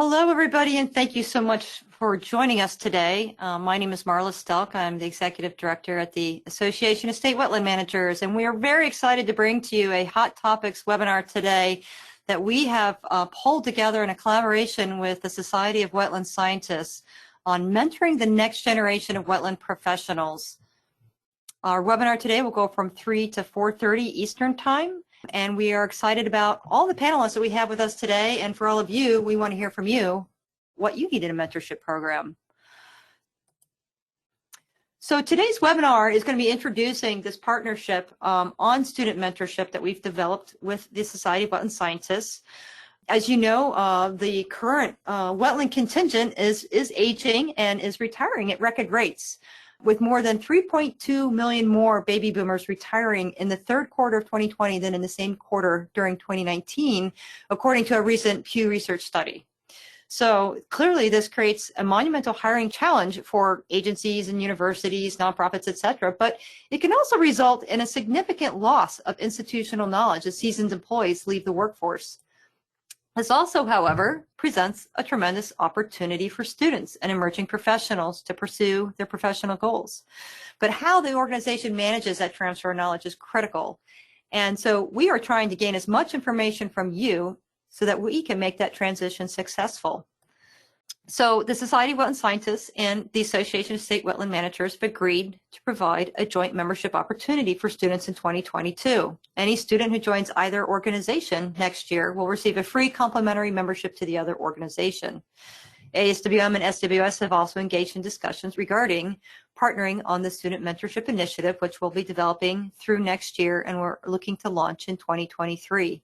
Hello, everybody, and thank you so much for joining us today. My name is Marla Stelk. I'm the Executive Director at the Association of State Wetland Managers, and we are very excited to bring to you a Hot Topics webinar today that we have pulled together in a collaboration with the Society of Wetland Scientists on mentoring the next generation of wetland professionals. Our webinar today will go from 3 to 4:30 Eastern Time. And we are excited about all the panelists that we have with us today. And for all of you, we want to hear from you what you need in a mentorship program. So today's webinar is going to be introducing this partnership on student mentorship that we've developed with the Society of Wetland Scientists. As you know, the current wetland contingent is aging and is retiring at record rates, with more than 3.2 million more baby boomers retiring in the third quarter of 2020 than in the same quarter during 2019, according to a recent Pew Research study. So clearly this creates a monumental hiring challenge for agencies and universities, nonprofits, et cetera, but it can also result in a significant loss of institutional knowledge as seasoned employees leave the workforce. This also, however, presents a tremendous opportunity for students and emerging professionals to pursue their professional goals. But how the organization manages that transfer of knowledge is critical. And so we are trying to gain as much information from you so that we can make that transition successful. So the Society of Wetland Scientists and the Association of State Wetland Managers have agreed to provide a joint membership opportunity for students in 2022. Any student who joins either organization next year will receive a free complimentary membership to the other organization. ASWM and SWS have also engaged in discussions regarding partnering on the Student Mentorship Initiative, which we'll be developing through next year, and we're looking to launch in 2023.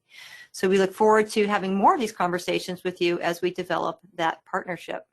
So we look forward to having more of these conversations with you as we develop that partnership.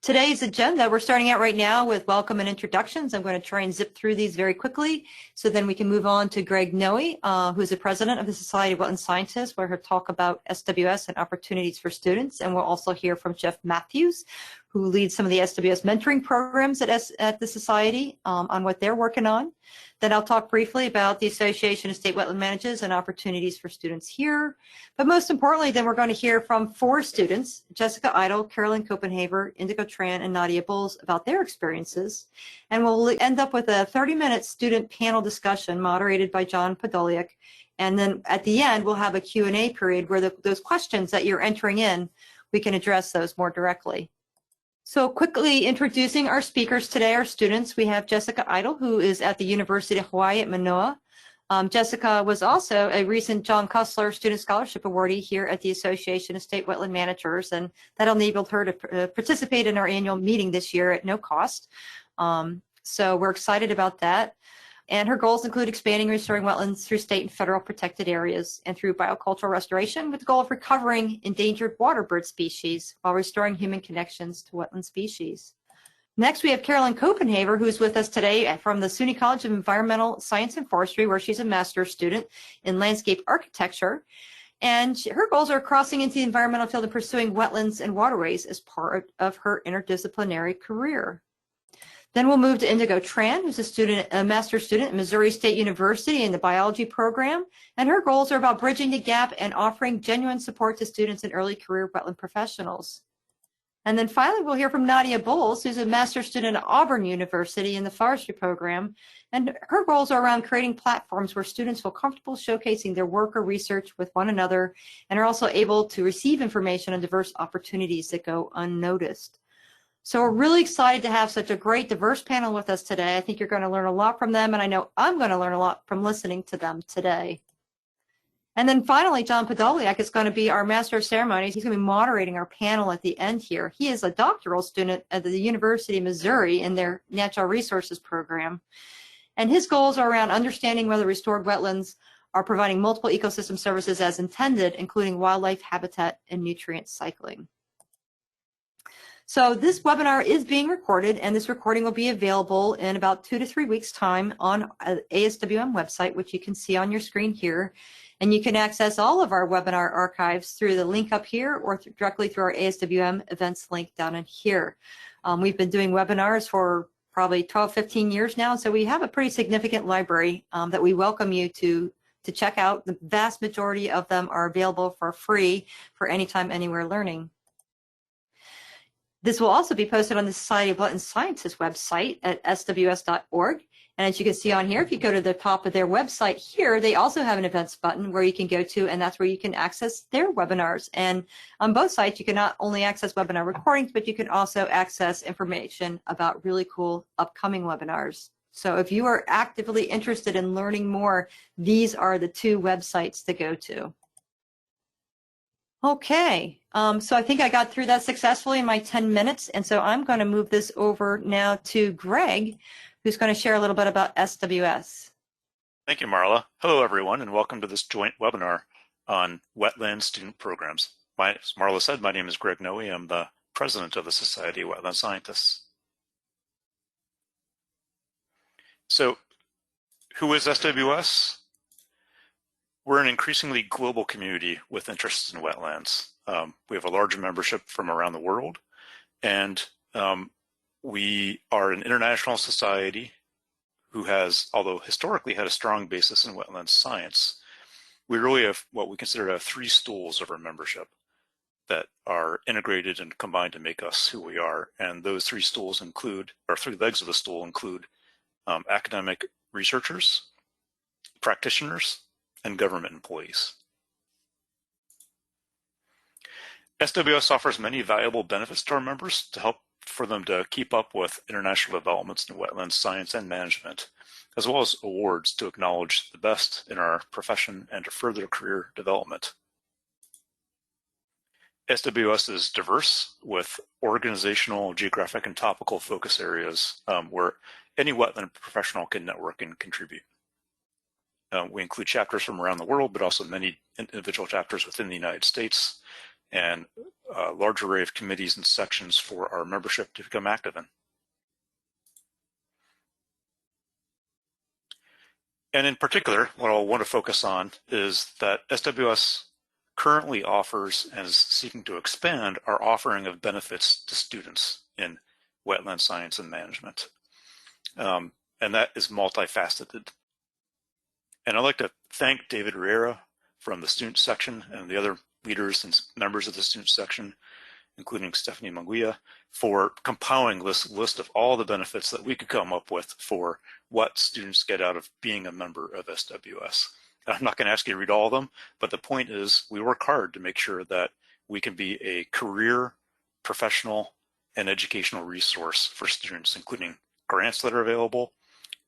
Today's agenda, we're starting out right now with welcome and introductions. I'm going to try and zip through these very quickly so then we can move on to Greg Noe, who's the president of the Society of Wetland Scientists, where he'll talk about SWS and opportunities for students. And we'll also hear from Jeff Matthews, who leads some of the SWS mentoring programs at the Society on what they're working on. Then I'll talk briefly about the Association of State Wetland Managers and opportunities for students here. But most importantly, then we're going to hear from 4 students, Jessica Idle, Carolyn Copenhaver, Indigo Tran, and Nadia Bowles, about their experiences. And we'll end up with a 30-minute student panel discussion moderated by John Podoliak. And then at the end, we'll have a Q&A period where those questions that you're entering in, we can address those more directly. So quickly introducing our speakers today, our students, we have Jessica Idle, who is at the University of Hawaii at Manoa. Jessica was also a recent John Kussler Student Scholarship Awardee here at the Association of State Wetland Managers, and that enabled her to participate in our annual meeting this year at no cost. So we're excited about that. And her goals include expanding and restoring wetlands through state and federal protected areas and through biocultural restoration with the goal of recovering endangered water bird species while restoring human connections to wetland species. Next, we have Carolyn Copenhaver, who's with us today from the SUNY College of Environmental Science and Forestry, where she's a master's student in landscape architecture. And her goals are crossing into the environmental field and pursuing wetlands and waterways as part of her interdisciplinary career. Then we'll move to Indigo Tran, who's a master's student at Missouri State University in the biology program. And her goals are about bridging the gap and offering genuine support to students and early career wetland professionals. And then finally, we'll hear from Nadia Bowles, who's a master's student at Auburn University in the forestry program. And her goals are around creating platforms where students feel comfortable showcasing their work or research with one another and are also able to receive information on diverse opportunities that go unnoticed. So we're really excited to have such a great, diverse panel with us today. I think you're going to learn a lot from them, and I know I'm going to learn a lot from listening to them today. And then finally, John Podoliak is going to be our Master of Ceremonies. He's going to be moderating our panel at the end here. He is a doctoral student at the University of Missouri in their Natural Resources program. And his goals are around understanding whether restored wetlands are providing multiple ecosystem services as intended, including wildlife habitat and nutrient cycling. So this webinar is being recorded, and this recording will be available in about 2 to 3 weeks' time on ASWM website, which you can see on your screen here. And you can access all of our webinar archives through the link up here or directly through our ASWM events link down in here. We've been doing webinars for probably 12, 15 years now, so we have a pretty significant library that we welcome you to check out. The vast majority of them are available for free for anytime, anywhere learning. This will also be posted on the Society of Wetland Scientists website at sws.org. And as you can see on here, if you go to the top of their website here, they also have an events button where you can go to, and that's where you can access their webinars. And on both sites, you can not only access webinar recordings, but you can also access information about really cool upcoming webinars. So if you are actively interested in learning more, these are the two websites to go to. Okay, so I think I got through that successfully in my 10 minutes. And so I'm going to move this over now to Greg, who's going to share a little bit about SWS. Thank you, Marla. Hello, everyone, and welcome to this joint webinar on wetland student programs. As Marla said, my name is Greg Noe. I'm the president of the Society of Wetland Scientists. So, who is SWS? We're an increasingly global community with interests in wetlands. We have a large membership from around the world, and we are an international society who has, although historically had a strong basis in wetland science, we really have what we consider to have three stools of our membership that are integrated and combined to make us who we are. And those three stools include, or three legs of the stool include academic researchers, practitioners, and government employees. SWS offers many valuable benefits to our members to help for them to keep up with international developments in wetland science and management, as well as awards to acknowledge the best in our profession and to further career development. SWS is diverse with organizational, geographic, and topical focus areas where any wetland professional can network and contribute. We include chapters from around the world, but also many individual chapters within the United States, and a large array of committees and sections for our membership to become active in. And in particular, what I'll want to focus on is that SWS currently offers and is seeking to expand our offering of benefits to students in wetland science and management. And that is multifaceted. And I'd like to thank David Riera from the student section and the other leaders and members of the student section, including Stephanie Manguia, for compiling this list of all the benefits that we could come up with for what students get out of being a member of SWS. And I'm not going to ask you to read all of them, but the point is we work hard to make sure that we can be a career, professional, and educational resource for students, including grants that are available,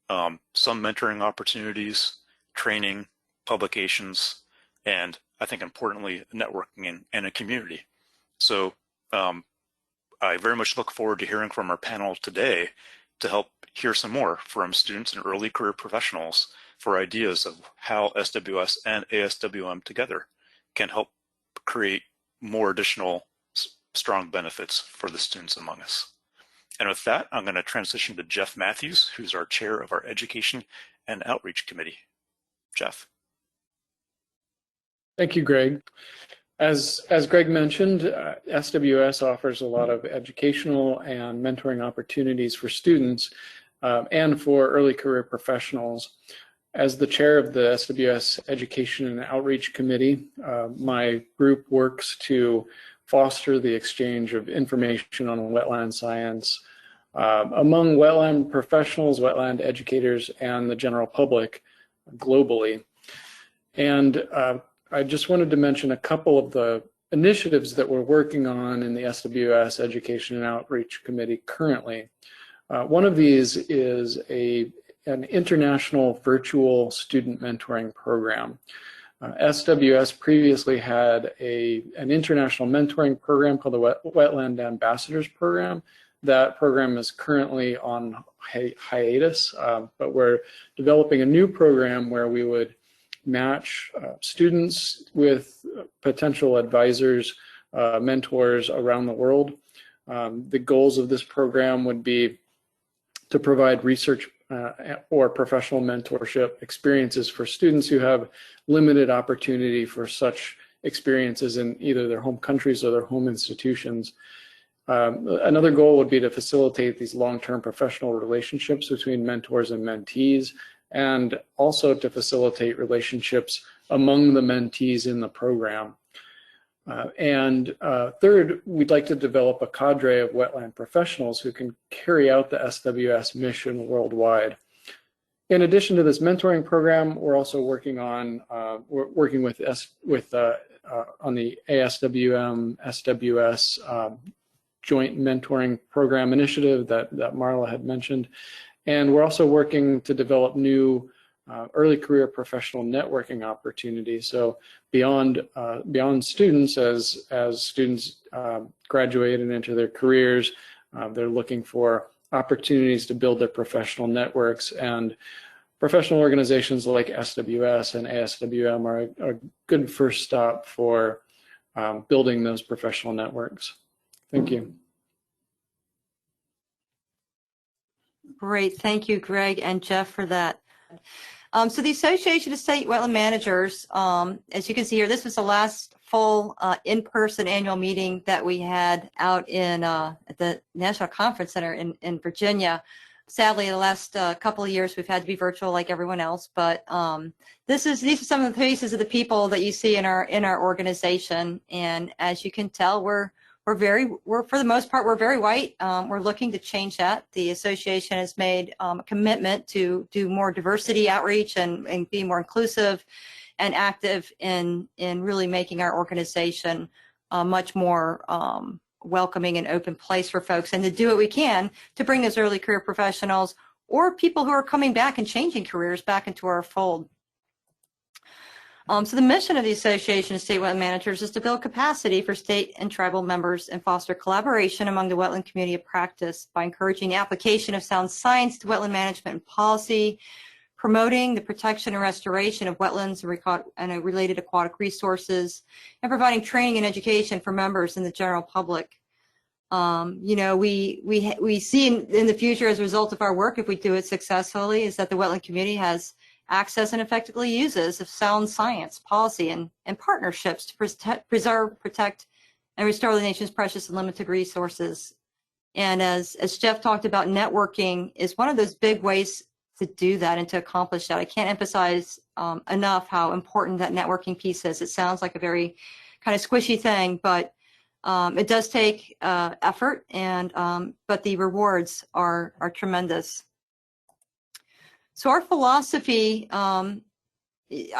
some mentoring opportunities, training, publications, and I think importantly, networking and a community. So I very much look forward to hearing from our panel today to help hear some more from students and early career professionals for ideas of how SWS and ASWM together can help create more additional strong benefits for the students among us. And with that, I'm going to transition to Jeff Matthews, who's our chair of our Education and Outreach Committee. Jeff. Thank you, Greg. As Greg mentioned, SWS offers a lot of educational and mentoring opportunities for students and for early career professionals. As the chair of the SWS Education and Outreach Committee, my group works to foster the exchange of information on wetland science among wetland professionals, wetland educators, and the general public globally. And I just wanted to mention a couple of the initiatives that we're working on in the SWS Education and Outreach Committee currently. One of these is an international virtual student mentoring program. SWS previously had an international mentoring program called the Wetland Ambassadors Program. That program is currently on hiatus, but we're developing a new program where we would match students with potential advisors, mentors around the world. The goals of this program would be to provide research or professional mentorship experiences for students who have limited opportunity for such experiences in either their home countries or their home institutions. Another goal would be to facilitate these long-term professional relationships between mentors and mentees, and also to facilitate relationships among the mentees in the program. Third, we'd like to develop a cadre of wetland professionals who can carry out the SWS mission worldwide. In addition to this mentoring program, we're also working on on the ASWM SWS joint mentoring program initiative that Marla had mentioned, and we're also working to develop new early career professional networking opportunities. So beyond students, as students graduate and enter their careers, they're looking for opportunities to build their professional networks, and professional organizations like SWS and ASWM are a good first stop for building those professional networks. Thank you. Great. Thank you, Greg and Jeff, for that. So the Association of State Wetland Managers, as you can see here, this was the last full in-person annual meeting that we had out in at the National Conference Center in Virginia. Sadly, the last couple of years we've had to be virtual like everyone else, but these are some of the faces of the people that you see in our organization, and as you can tell, we're for the most part, we're very white. We're looking to change that. The association has made a commitment to do more diversity outreach and be more inclusive and active in really making our organization much more welcoming and open place for folks, and to do what we can to bring those early career professionals or people who are coming back and changing careers back into our fold. So the mission of the Association of State Wetland Managers is to build capacity for state and tribal members and foster collaboration among the wetland community of practice by encouraging the application of sound science to wetland management and policy, promoting the protection and restoration of wetlands and related aquatic resources, and providing training and education for members and the general public. You know, we see in the future, as a result of our work, if we do it successfully, is that the wetland community has access and effectively uses of sound science, policy, and partnerships to preserve, protect, and restore the nation's precious and limited resources. And as Jeff talked about, networking is one of those big ways to do that and to accomplish that. I can't emphasize enough how important that networking piece is. It sounds like a very kind of squishy thing, but it does take effort, and but the rewards are tremendous. So our philosophy, I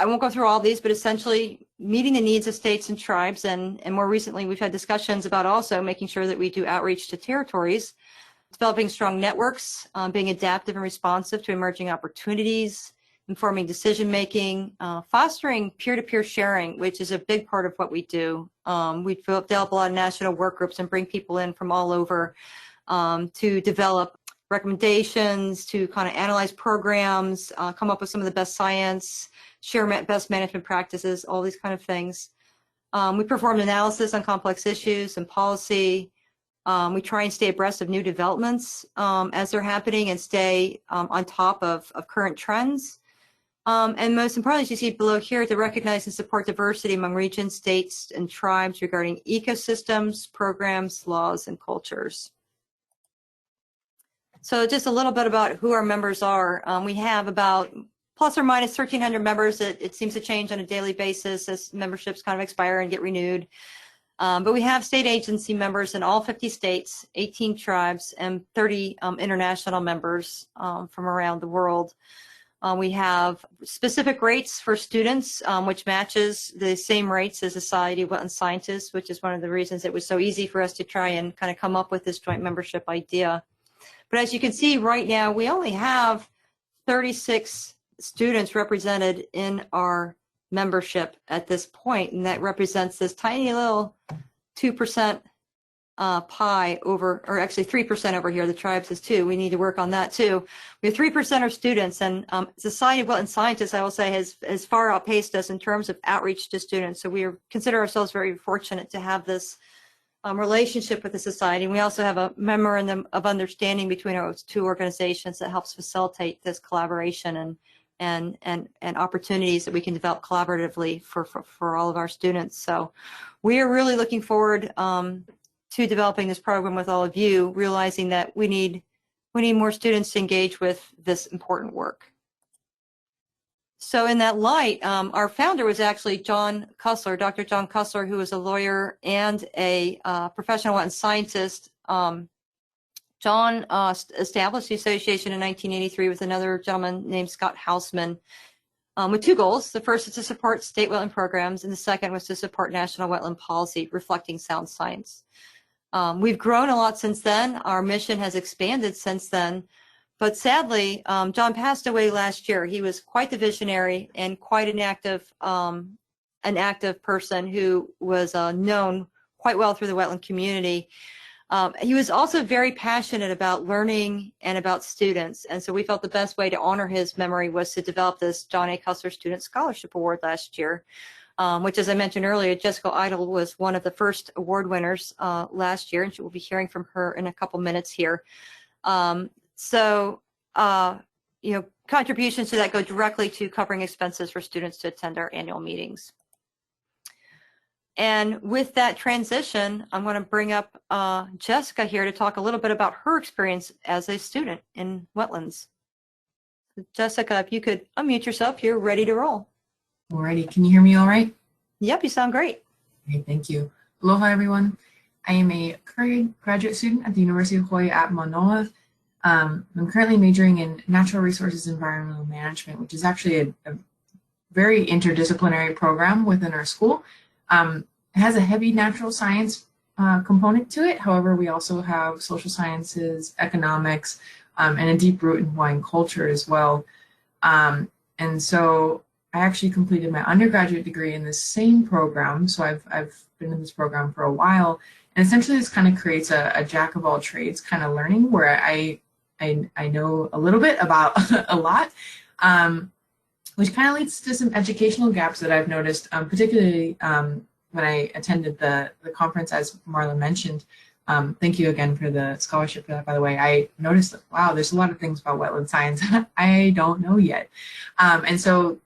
won't go through all these, but essentially meeting the needs of states and tribes, and more recently we've had discussions about also making sure that we do outreach to territories, developing strong networks, being adaptive and responsive to emerging opportunities, informing decision-making, fostering peer-to-peer sharing, which is a big part of what we do. We develop a lot of national work groups and bring people in from all over to develop recommendations, to kind of analyze programs, come up with some of the best science, share best management practices, all these kind of things. We perform analysis on complex issues and policy. We try and stay abreast of new developments as they're happening and stay on top of current trends. And most importantly, as you see below here, to recognize and support diversity among regions, states, and tribes regarding ecosystems, programs, laws, and cultures. So just a little bit about who our members are. We have about plus or minus 1,300 members. It seems to change on a daily basis as memberships kind of expire and get renewed. But we have state agency members in all 50 states, 18 tribes, and 30 international members from around the world. We have specific rates for students, which matches the same rates as the Society of Wetland Scientists, which is one of the reasons it was so easy for us to try and kind of come up with this joint membership idea. But as you can see right now, we only have 36 students represented in our membership at this point, and that represents this tiny little 2% pie over, or actually 3% over here. The tribes is 2. We need to work on that too. We have 3% are students, and Society of Wetland Scientists, I will say, has far outpaced us in terms of outreach to students. So we consider ourselves very fortunate to have this relationship with the society. And we also have a memorandum of understanding between our two organizations that helps facilitate this collaboration and opportunities that we can develop collaboratively for all of our students. So we are really looking forward to developing this program with all of you, realizing that we need more students to engage with this important work. So in that light, our founder was actually John Kussler, Dr. John Kussler, who was a lawyer and a professional wetland scientist. John established the association in 1983 with another gentleman named Scott Hausman, with two goals. The first is to support state wetland programs, and the second was to support national wetland policy reflecting sound science. We've grown a lot since then. Our mission has expanded since then. But sadly, John passed away last year. He was quite the visionary and quite an active person who was known quite well through the wetland community. He was also very passionate about learning and about students. And so we felt the best way to honor his memory was to develop this John A. Kussler Student Scholarship Award last year, which, as I mentioned earlier, Jessica Idle was one of the first award winners last year, and we'll be hearing from her in a couple minutes here. Contributions to that go directly to covering expenses for students to attend our annual meetings. And with that transition, I'm going to bring up Jessica here to talk a little bit about her experience as a student in wetlands. Jessica, if you could unmute yourself, you're ready to roll. Alrighty, can you hear me all right? Yep, you sound great. Okay, thank you. Aloha, everyone. I am a current graduate student at the University of Hawaii at Manoa. I'm currently majoring in natural resources environmental management, which is actually a very interdisciplinary program within our school. It has a heavy natural science component to it. However, we also have social sciences, economics, and a deep root in Hawaiian culture as well. And so I actually completed my undergraduate degree in the same program. So I've been in this program for a while. And essentially this kind of creates a jack of all trades kind of learning where I know a little bit about a lot, which kind of leads to some educational gaps that I've noticed, particularly when I attended the conference, as Marla mentioned. Thank you again for the scholarship for that, by the way. I noticed that, wow, there's a lot of things about wetland science I don't know yet. And so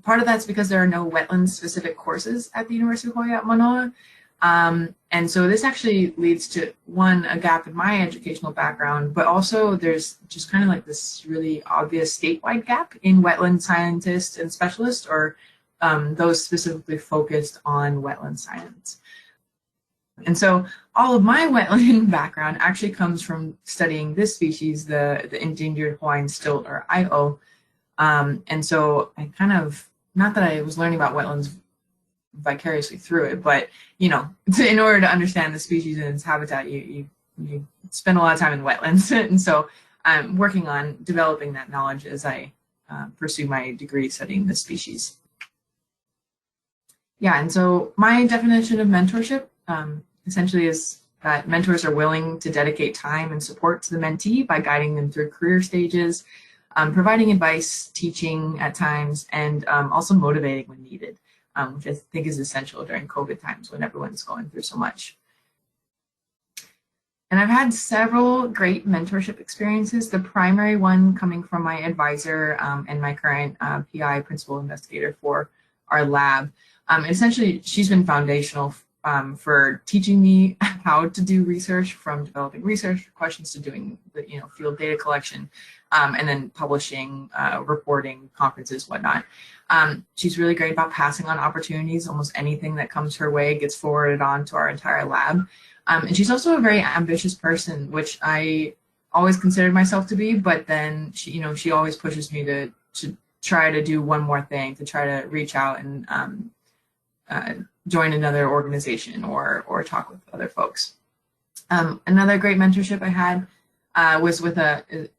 part of that's because there are no wetland specific courses at the University of Hawaii at Manoa. And so this actually leads to, one, a gap in my educational background, but also there's just kind of like this really obvious statewide gap in wetland scientists and specialists, or those specifically focused on wetland science. And so all of my wetland background actually comes from studying this species, the endangered Hawaiian stilt, or IO. And so I kind of, not that I was learning about wetlands vicariously through it, but you know, in order to understand the species and its habitat, you spend a lot of time in wetlands. And so I'm working on developing that knowledge as I pursue my degree studying this species. Yeah, and so my definition of mentorship essentially is that mentors are willing to dedicate time and support to the mentee by guiding them through career stages, providing advice, teaching at times, and also motivating when needed, which I think is essential during COVID times when everyone's going through so much. And I've had several great mentorship experiences, the primary one coming from my advisor and my current PI, principal investigator for our lab. Essentially, she's been foundational for teaching me how to do research, from developing research questions to doing the field data collection, and then publishing, reporting, conferences, whatnot. She's really great about passing on opportunities. Almost anything that comes her way gets forwarded on to our entire lab. And she's also a very ambitious person, which I always considered myself to be, but then she always pushes me to try to do one more thing, to try to reach out and join another organization or talk with other folks. Another great mentorship I had was with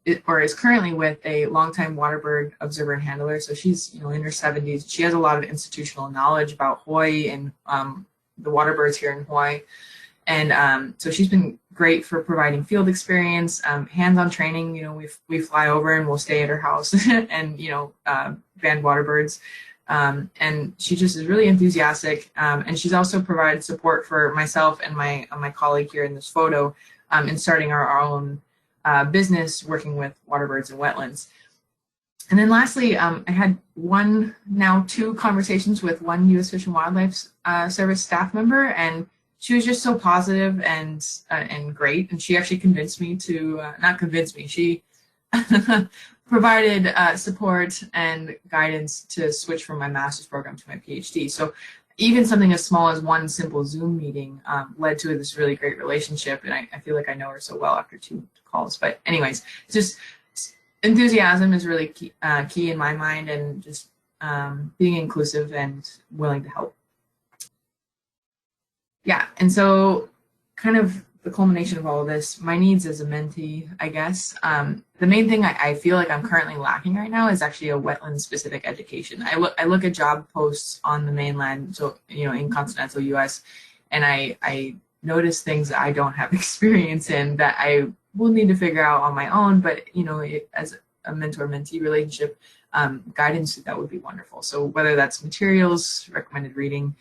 is currently with a longtime waterbird observer and handler. So she's in her 70s. She has a lot of institutional knowledge about Hawaii and the waterbirds here in Hawaii. And so she's been great for providing field experience, hands-on training. We fly over and we'll stay at her house and band waterbirds. And she just is really enthusiastic. And she's also provided support for myself and my colleague here in this photo in starting our own business working with waterbirds and wetlands. And then lastly, I had two conversations with one U.S. Fish and Wildlife Service staff member, and she was just so positive and great. And she actually convinced me to, not convinced me, she provided support and guidance to switch from my master's program to my PhD. So even something as small as one simple Zoom meeting led to this really great relationship, and I feel like I know her so well after 2 calls. But anyways, just enthusiasm is really key in my mind, and just being inclusive and willing to help. Yeah, and so kind of the culmination of all of this, my needs as a mentee, I guess. The main thing I feel like I'm currently lacking right now is actually a wetland specific education. I look at job posts on the mainland, so in continental US, and I notice things that I don't have experience in that I will need to figure out on my own. But as a mentor-mentee relationship, guidance, that would be wonderful. So whether that's materials, recommended reading,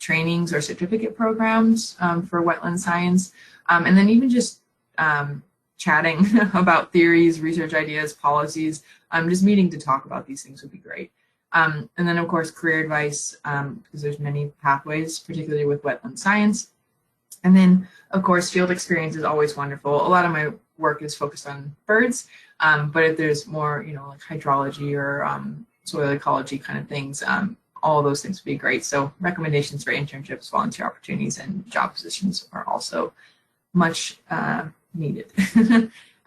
trainings or certificate programs for wetland science, and then even just chatting about theories, research ideas, policies, just meeting to talk about these things would be great. And then of course career advice, because there's many pathways, particularly with wetland science. And then of course field experience is always wonderful. A lot of my work is focused on birds, but if there's more like hydrology or soil ecology kind of things, all of those things would be great. So recommendations for internships, volunteer opportunities, and job positions are also much needed.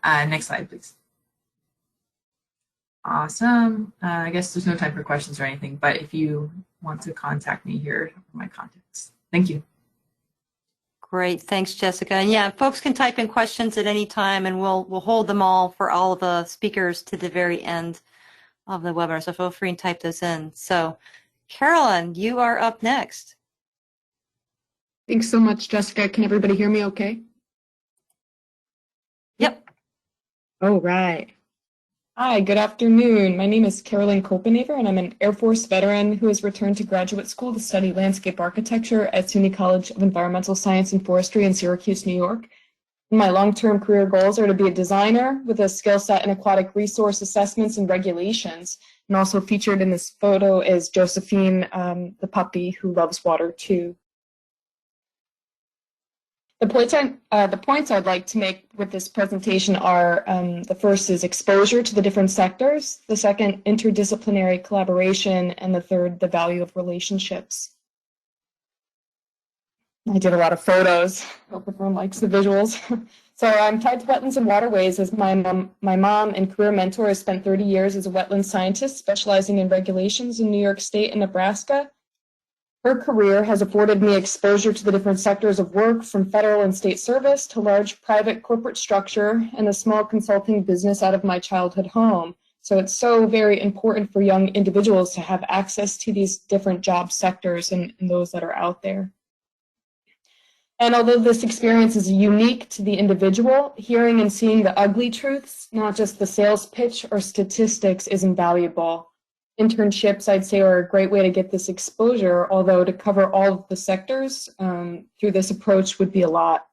Next slide, please. Awesome. I guess there's no time for questions or anything, but if you want to contact me, here are my contacts. Thank you. Great. Thanks, Jessica. And yeah, folks can type in questions at any time, and we'll hold them all for all of the speakers to the very end of the webinar. So feel free and type those in. So Carolyn, you are up next. Thanks so much, Jessica. Can everybody hear me okay? Yep. All right. Hi, good afternoon. My name is Carolyn Kopenhaver, and I'm an Air Force veteran who has returned to graduate school to study landscape architecture at SUNY College of Environmental Science and Forestry in Syracuse, New York. My long-term career goals are to be a designer with a skill set in aquatic resource assessments and regulations. And also featured in this photo is Josephine, the puppy who loves water too. The points I'd like to make with this presentation are, the first is exposure to the different sectors, the second, interdisciplinary collaboration, and the third, the value of relationships. I did a lot of photos. Hope everyone likes the visuals. So I'm tied to wetlands and waterways as my mom and career mentor has spent 30 years as a wetland scientist specializing in regulations in New York State and Nebraska. Her career has afforded me exposure to the different sectors of work, from federal and state service to large private corporate structure and a small consulting business out of my childhood home. So it's so very important for young individuals to have access to these different job sectors and those that are out there. And although this experience is unique to the individual, hearing and seeing the ugly truths, not just the sales pitch or statistics, is invaluable. Internships, I'd say, are a great way to get this exposure, although to cover all of the sectors through this approach would be a lot.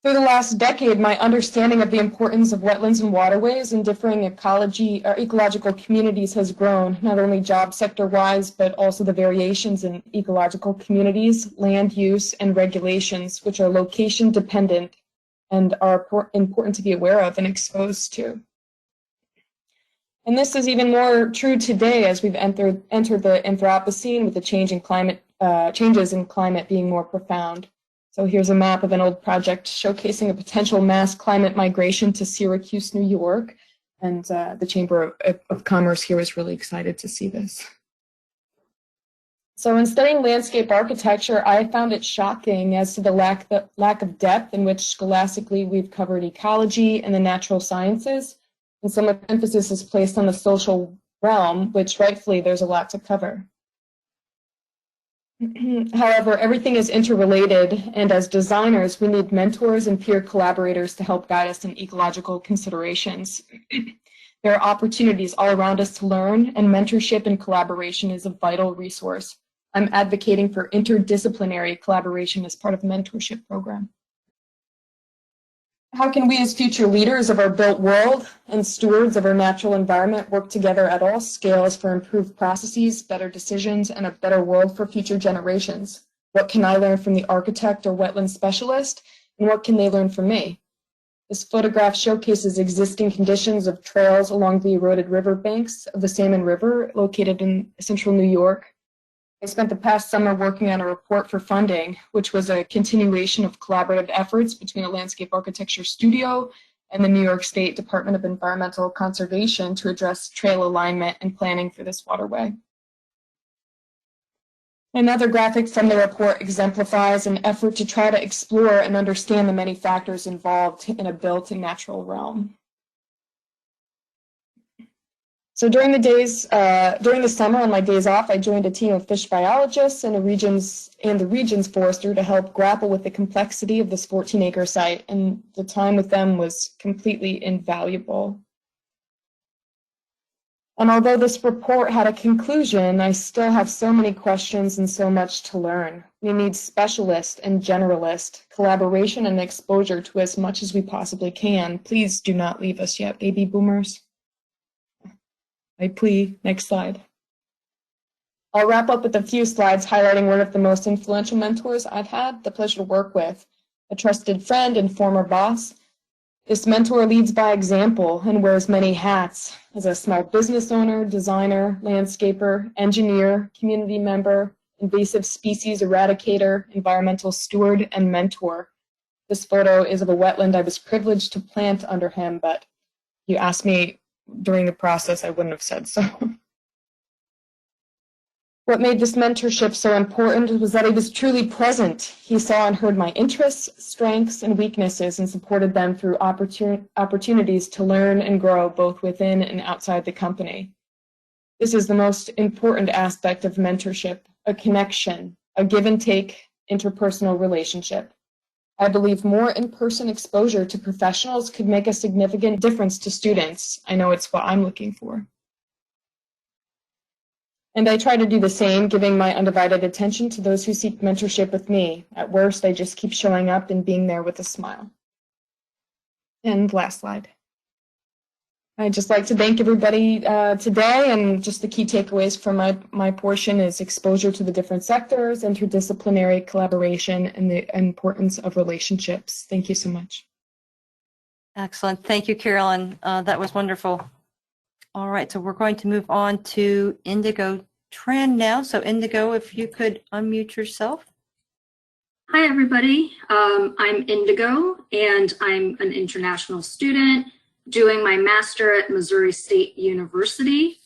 Through the last decade, my understanding of the importance of wetlands and waterways and differing ecological communities has grown, not only job sector-wise, but also the variations in ecological communities, land use, and regulations, which are location-dependent and are important to be aware of and exposed to. And this is even more true today as we've entered the Anthropocene, with the changes in climate being more profound. So here's a map of an old project showcasing a potential mass climate migration to Syracuse, New York. And the Chamber of Commerce here is really excited to see this. So in studying landscape architecture, I found it shocking as to the lack of depth in which scholastically we've covered ecology and the natural sciences. And so much emphasis is placed on the social realm, which rightfully there's a lot to cover. However, everything is interrelated, and as designers, we need mentors and peer collaborators to help guide us in ecological considerations. There are opportunities all around us to learn, and mentorship and collaboration is a vital resource. I'm advocating for interdisciplinary collaboration as part of the mentorship program. How can we as future leaders of our built world and stewards of our natural environment work together at all scales for improved processes, better decisions, and a better world for future generations? What can I learn from the architect or wetland specialist, and what can they learn from me? This photograph showcases existing conditions of trails along the eroded riverbanks of the Salmon River located in central New York. I spent the past summer working on a report for funding, which was a continuation of collaborative efforts between a landscape architecture studio and the New York State Department of Environmental Conservation to address trail alignment and planning for this waterway. Another graphic from the report exemplifies an effort to try to explore and understand the many factors involved in a built and natural realm. So during the summer on my days off, I joined a team of fish biologists and the region's forester to help grapple with the complexity of this 14-acre site, and the time with them was completely invaluable. And although this report had a conclusion, I still have so many questions and so much to learn. We need specialist and generalist collaboration and exposure to as much as we possibly can. Please do not leave us yet, baby boomers. I plea. Next slide. I'll wrap up with a few slides highlighting one of the most influential mentors I've had the pleasure to work with, a trusted friend and former boss. This mentor leads by example and wears many hats as a small business owner, designer, landscaper, engineer, community member, invasive species eradicator, environmental steward, and mentor. This photo is of a wetland I was privileged to plant under him, but you asked me during the process, I wouldn't have said so. What made this mentorship so important was that he was truly present. He saw and heard my interests, strengths, and weaknesses and supported them through opportunities to learn and grow both within and outside the company. This is the most important aspect of mentorship, a connection, a give and take interpersonal relationship. I believe more in-person exposure to professionals could make a significant difference to students. I know it's what I'm looking for. And I try to do the same, giving my undivided attention to those who seek mentorship with me. At worst, I just keep showing up and being there with a smile. And last slide. I'd just like to thank everybody today, and just the key takeaways from my portion is exposure to the different sectors, interdisciplinary collaboration, and the importance of relationships. Thank you so much. Excellent. Thank you, Carolyn. That was wonderful. All right, so we're going to move on to Indigo Tran now. So Indigo, if you could unmute yourself. Hi, everybody. I'm Indigo, and I'm an international student doing my master at Missouri State University.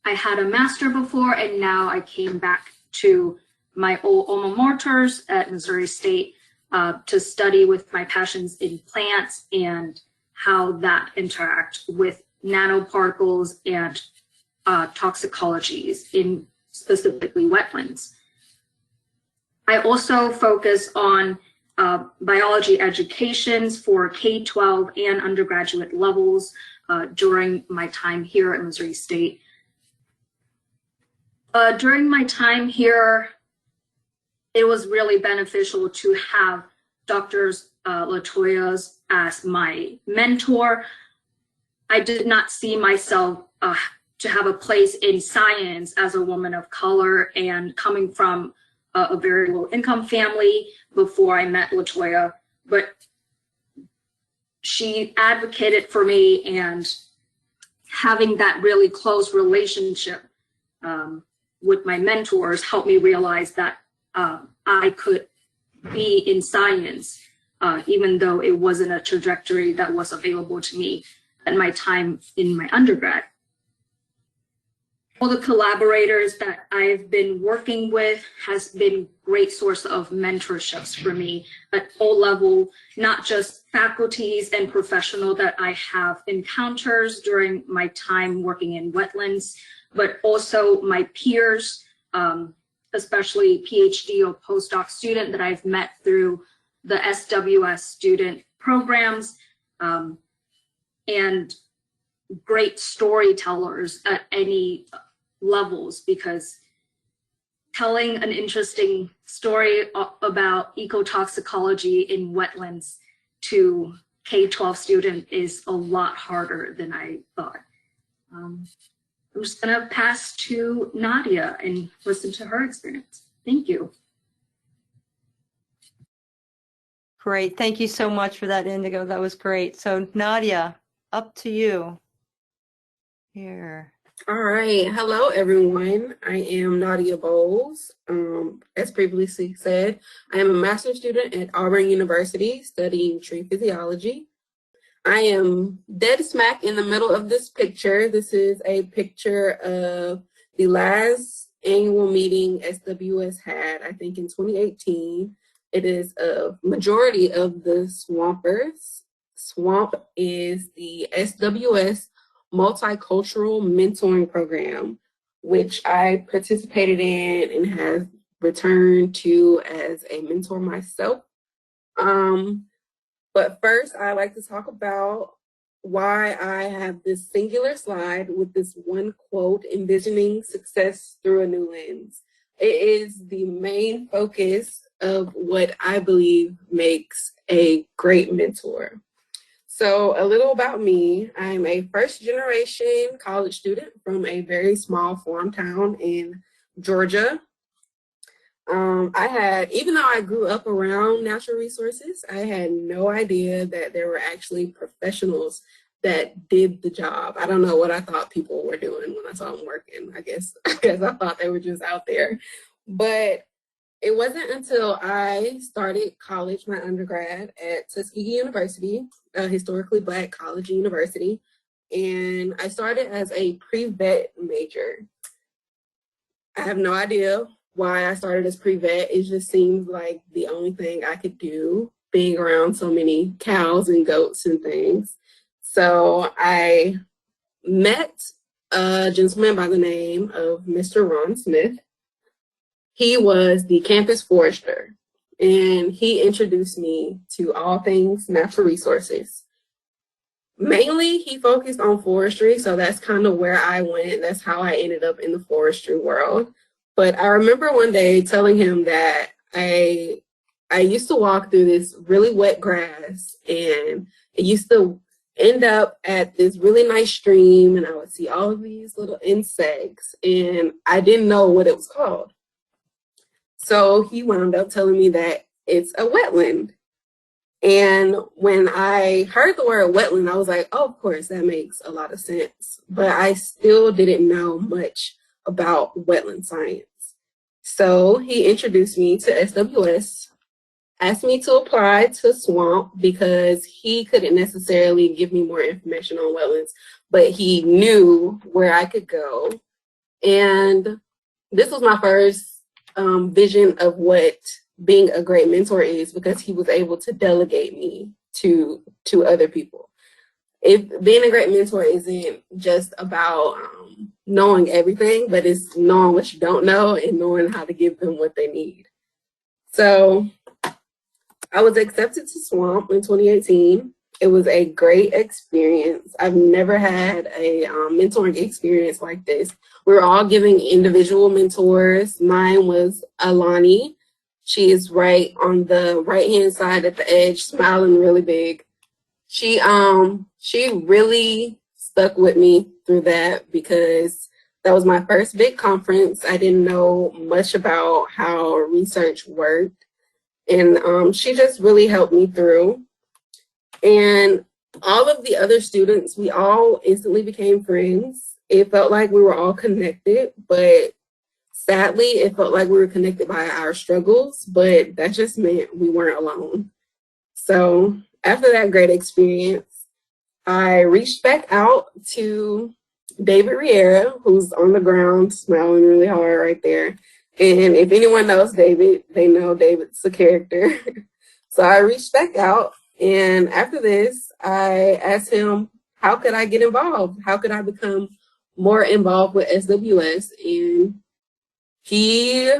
I had a master before, and now I came back to my old alma maters at Missouri State to study with my passions in plants and how that interact with nanoparticles and toxicologies in specifically wetlands. I also focus on biology educations for K-12 and undergraduate levels during my time here at Missouri State. During my time here, it was really beneficial to have Dr. Latoya's as my mentor. I did not see myself to have a place in science as a woman of color and coming from a very low income family before I met Latoya, but she advocated for me, and having that really close relationship with my mentors helped me realize that I could be in science, even though it wasn't a trajectory that was available to me at my time in my undergrad. All the collaborators that I've been working with has been great source of mentorships for me at all level, not just faculties and professional that I have encounters during my time working in wetlands, but also my peers, especially PhD or postdoc student that I've met through the SWS student programs, and great storytellers at any levels, because telling an interesting story about ecotoxicology in wetlands to K-12 student is a lot harder than I thought. I'm just gonna pass to Nadia and listen to her experience. Thank you. Great. Thank you so much for that, Indigo. That was great. So Nadia, up to you. Here. All right. Hello, everyone. I am Nadia Bowles. As previously said, I am a master's student at Auburn University studying tree physiology. I am dead smack in the middle of this picture. This is a picture of the last annual meeting SWS had, I think in 2018. It is a majority of the swampers. SWAMP is the SWS Multicultural Mentoring Program, which I participated in and have returned to as a mentor myself. But first, I'd like to talk about why I have this singular slide with this one quote, envisioning success through a new lens. It is the main focus of what I believe makes a great mentor. So a little about me. I'm a first-generation college student from a very small farm town in Georgia. Even though I grew up around natural resources, I had no idea that there were actually professionals that did the job. I don't know what I thought people were doing when I saw them working. I guess I thought they were just out there. But it wasn't until I started college, my undergrad at Tuskegee University, a historically Black college university, and I started as a pre-vet major. I have no idea why I started as pre-vet. It just seemed like the only thing I could do, being around so many cows and goats and things. So I met a gentleman by the name of Mr. Ron Smith. He was the campus forester, and he introduced me to all things natural resources. Mainly, he focused on forestry, so that's kind of where I went. That's how I ended up in the forestry world. But I remember one day telling him that I used to walk through this really wet grass, and it used to end up at this really nice stream, and I would see all of these little insects, and I didn't know what it was called. So he wound up telling me that it's a wetland. And when I heard the word wetland, I was like, oh, of course, that makes a lot of sense. But I still didn't know much about wetland science. So he introduced me to SWS, asked me to apply to SWAMP because he couldn't necessarily give me more information on wetlands, but he knew where I could go. And this was my first vision of what being a great mentor is, because he was able to delegate me to other people. If being a great mentor isn't just about knowing everything, but it's knowing what you don't know and knowing how to give them what they need. So I was accepted to SWAMP in 2018. It was a great experience. I've never had a mentoring experience like this. We were all giving individual mentors. Mine was Alani. She is right on the right-hand side at the edge, smiling really big. She really stuck with me through that because that was my first big conference. I didn't know much about how research worked. And she just really helped me through. And all of the other students, we all instantly became friends. It felt like we were all connected, but sadly, it felt like we were connected by our struggles, but that just meant we weren't alone. So after that great experience, I reached back out to David Riera, who's on the ground smiling really hard right there. And if anyone knows David, they know David's a character. So I reached back out. And after this, I asked him, how could I get involved? How could I become more involved with SWS? And he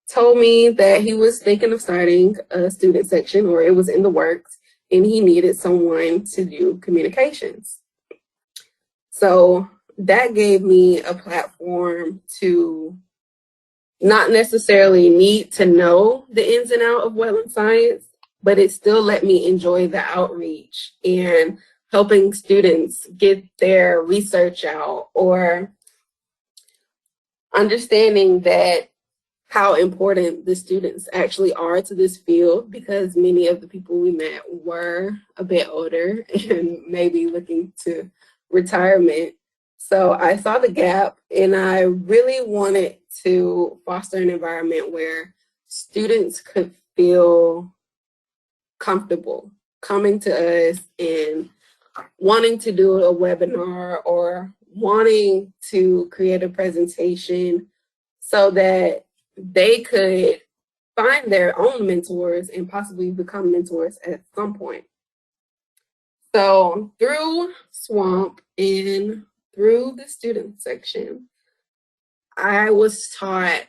told me that he was thinking of starting a student section, or it was in the works, and he needed someone to do communications. So that gave me a platform to not necessarily need to know the ins and outs of wetland science, but it still let me enjoy the outreach and helping students get their research out, or understanding that how important the students actually are to this field, because many of the people we met were a bit older and maybe looking to retirement. So I saw the gap, and I really wanted to foster an environment where students could feel comfortable coming to us and wanting to do a webinar or wanting to create a presentation so that they could find their own mentors and possibly become mentors at some point. So through SWAMP and through the student section, I was taught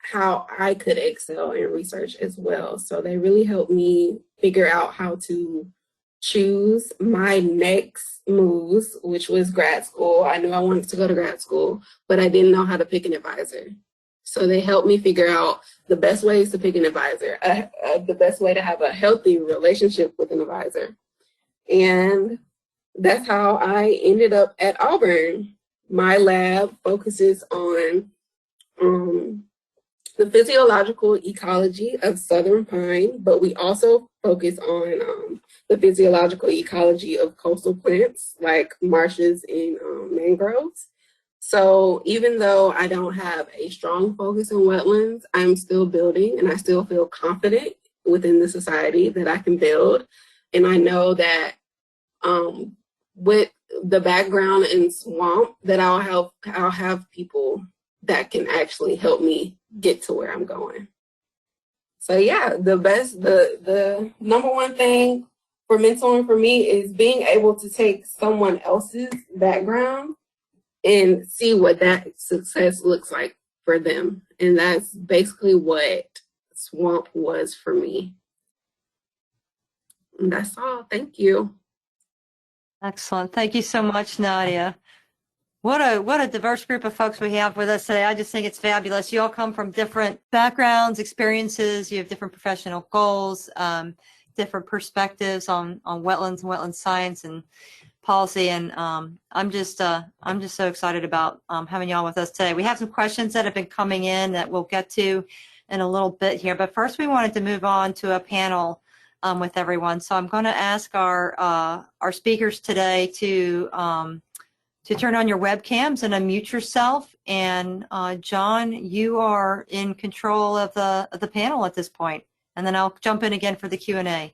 how I could excel in research as well. So they really helped me figure out how to choose my next moves, which was grad school. I knew I wanted to go to grad school, but I didn't know how to pick an advisor. So they helped me figure out the best ways to pick an advisor, the best way to have a healthy relationship with an advisor. And that's how I ended up at Auburn. My lab focuses on the physiological ecology of southern pine, but we also focus on the physiological ecology of coastal plants like marshes and mangroves. So even though I don't have a strong focus on wetlands, I'm still building, and I still feel confident within the society that I can build. And I know that with the background in SWAMP, that I'll have people that can actually help me get to where I'm going. So yeah, the number one thing for mentoring for me is being able to take someone else's background and see what that success looks like for them. And that's basically what SWAMP was for me. And that's all. Thank you. Excellent. Thank you so much, Nadia. What a diverse group of folks we have with us today. I just think it's fabulous. You all come from different backgrounds, experiences. You have different professional goals, different perspectives on wetlands and wetland science and policy. And I'm just so excited about having y'all with us today. We have some questions that have been coming in that we'll get to in a little bit here. But first, we wanted to move on to a panel with everyone. So I'm going to ask our speakers today to turn on your webcams and unmute yourself. And John, you are in control of the panel at this point. And then I'll jump in again for the Q&A.